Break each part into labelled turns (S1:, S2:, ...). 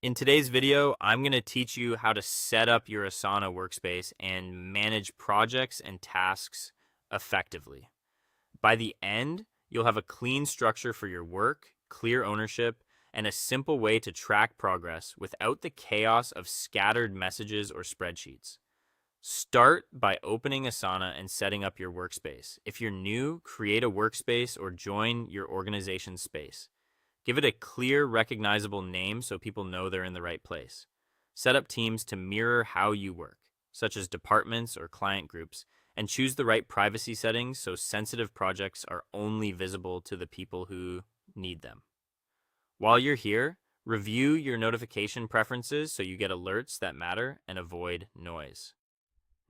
S1: In today's video, I'm going to teach you how to set up your Asana workspace and manage projects and tasks effectively. By the end, you'll have a clean structure for your work, clear ownership, and a simple way to track progress without the chaos of scattered messages or spreadsheets. Start by opening Asana and setting up your workspace. If you're new, create a workspace or join your organization's space. Give it a clear, recognizable name so people know they're in the right place. Set up teams to mirror how you work, such as departments or client groups, and choose the right privacy settings so sensitive projects are only visible to the people who need them. While you're here, review your notification preferences so you get alerts that matter and avoid noise.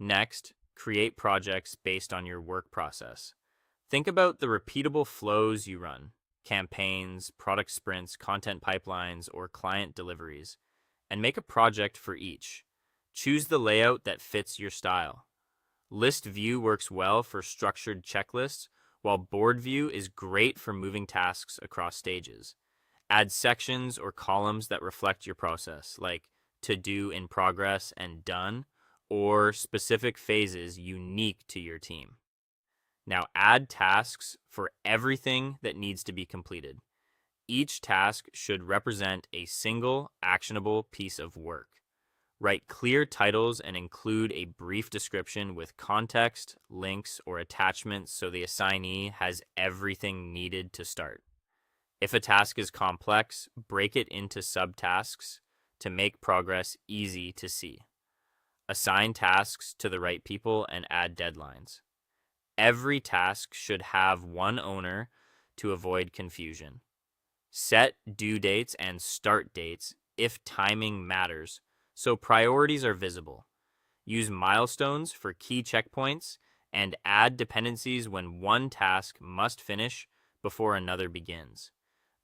S1: Next, create projects based on your work process. Think about the repeatable flows you run: campaigns, product sprints, content pipelines, or client deliveries, and make a project for each. Choose the layout that fits your style. List view works well for structured checklists, while board view is great for moving tasks across stages. Add sections or columns that reflect your process, like to do, in progress, and done, or specific phases unique to your team. Now add tasks for everything that needs to be completed. Each task should represent a single actionable piece of work. Write clear titles and include a brief description with context, links, or attachments so the assignee has everything needed to start. If a task is complex, break it into subtasks to make progress easy to see. Assign tasks to the right people and add deadlines. Every task should have one owner to avoid confusion. Set due dates and start dates if timing matters, so priorities are visible. Use milestones for key checkpoints and add dependencies when one task must finish before another begins.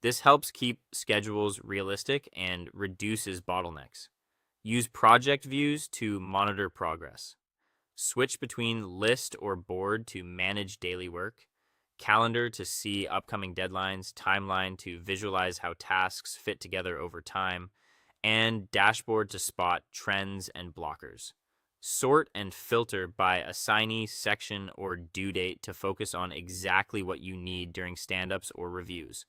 S1: This helps keep schedules realistic and reduces bottlenecks. Use project views to monitor progress. Switch between list or board to manage daily work, calendar to see upcoming deadlines, timeline to visualize how tasks fit together over time, and dashboard to spot trends and blockers. Sort and filter by assignee, section, or due date to focus on exactly what you need during stand-ups or reviews.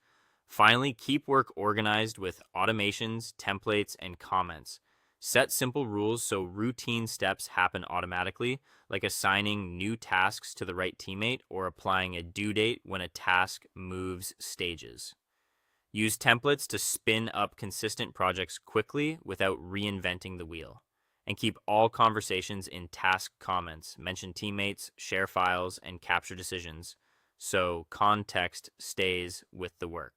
S1: Finally, keep work organized with automations, templates, and comments. Set simple rules so routine steps happen automatically, like assigning new tasks to the right teammate or applying a due date when a task moves stages. Use templates to spin up consistent projects quickly without reinventing the wheel. And keep all conversations in task comments, mention teammates, share files, and capture decisions so context stays with the work.